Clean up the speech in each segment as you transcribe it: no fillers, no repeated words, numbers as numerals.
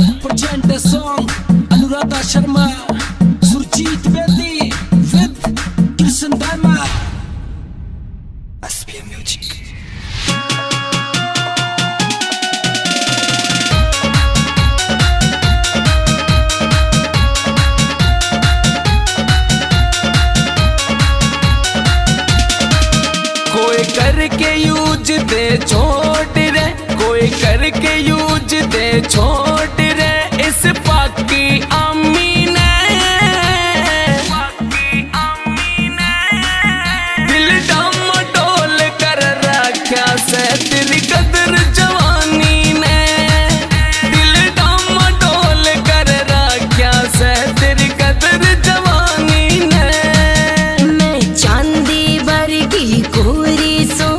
present a song Anuradha Sharma, Surjit Bedi with Krishna Dharma. SPM Music. कोई करके use दे छोड़ रे, कोई करके यूज दे छोड़ रे, इस पाकी अम्मी ने दिल डामाडोल कर रखा से तेरी कदर जवानी ने, दिल डामाडोल कर रखा से तेरी कदर जवानी ने। मैं चांदी वर्गी कोरी सो,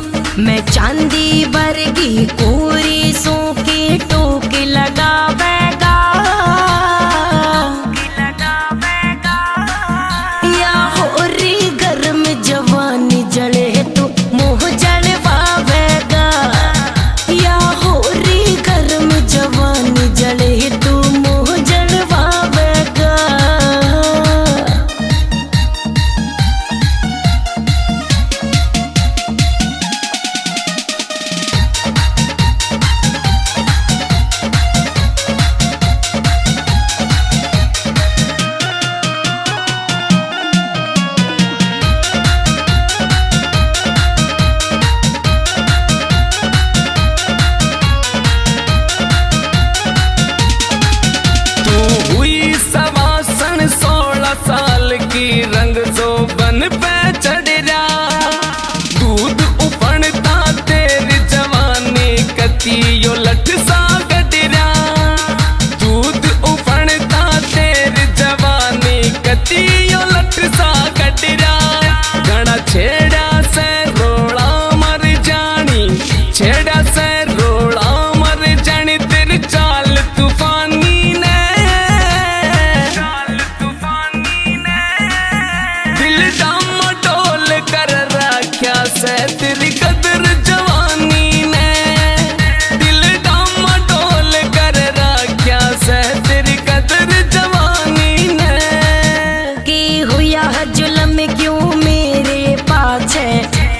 मैं चांदी वर्गी कोरी सो के टोक लगावेगा या हो रे गर्म जवानी जले तो मोह जलवावेगा, या हो रे गर्म जवानी जले तो मोह जलवावेगा। रंग जो बन पे चढ़ रहा, दूध उफनता तेरी जवानी कतियो लठ सा गड रहा, दूध उफनता तेरी जवानी कतियो लठ सा गड रहा। घना छेड़ा से रोड़ा मर जानी, छेड़ा से रोड़ा मर जानी, तेरी चाल तूफानी ने, डामाडोल कर रखा से तेरी कदर जवानी ने, दिल डामाडोल कर रखा से तेरी कदर जवानी ने। की हुआ जुलम क्यों मेरे पाछे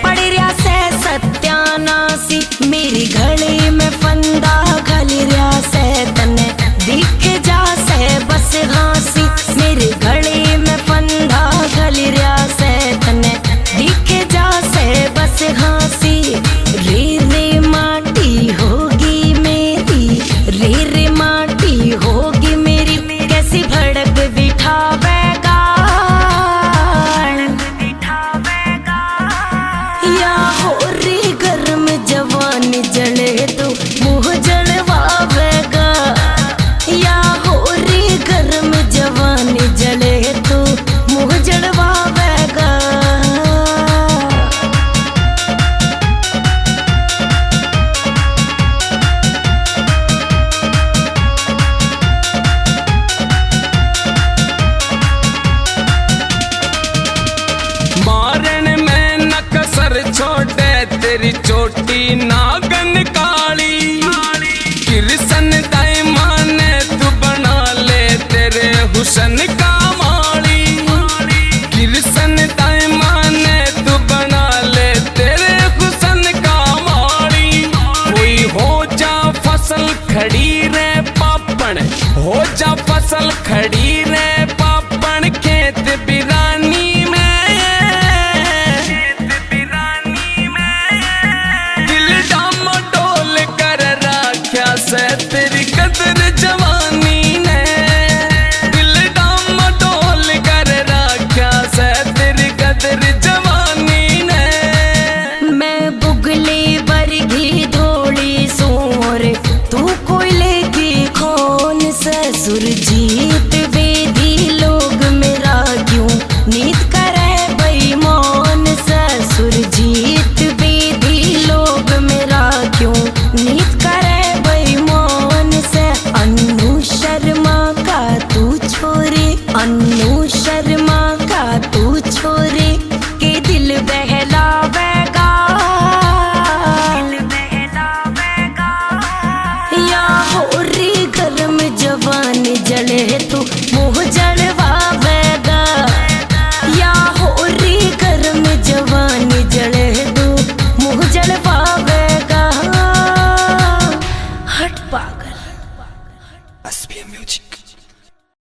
पड़ रहा से सत्यानासी, मेरी घड़ी में फंदा घल रहा से तने दिख जा से बस घासी, मेरी घड़ी में फंदा घल रहा से तने दिख जा से बस घासी। रे रे माटी होगी मेरी, रे रे माटी होगी मेरी, कैसी भड़क बिठावेगा या हो रे गर्म जवानी जले तो मुँह जलवावेगा, या हो रे गर्म जवानी जले तो मुँह जलवावेगा। मारन में न कसर छोटे तेरी चोटी नागन काली, कृष्ण दाई माने तू बना ले तेरे हुसन का माली, कृष्ण दाई माने तू बना ले तेरे हुसन का माली। कोई हो जा फसल खड़ी रे पापन, हो जा फसल खड़ी रे पापन, खेत बिरानी में से तेरी कदर जवानी ने, दिल डामाडोल कर रखा से तेरी कदर जवानी ने। मैं बुगले वर्गी धोली सोर, तू कोयले की खोन से सुरजीत जले तू मुँह जलवावेगा, या हो री घर में जवानी जले तू मुँह जलवावेगा। हट पागल।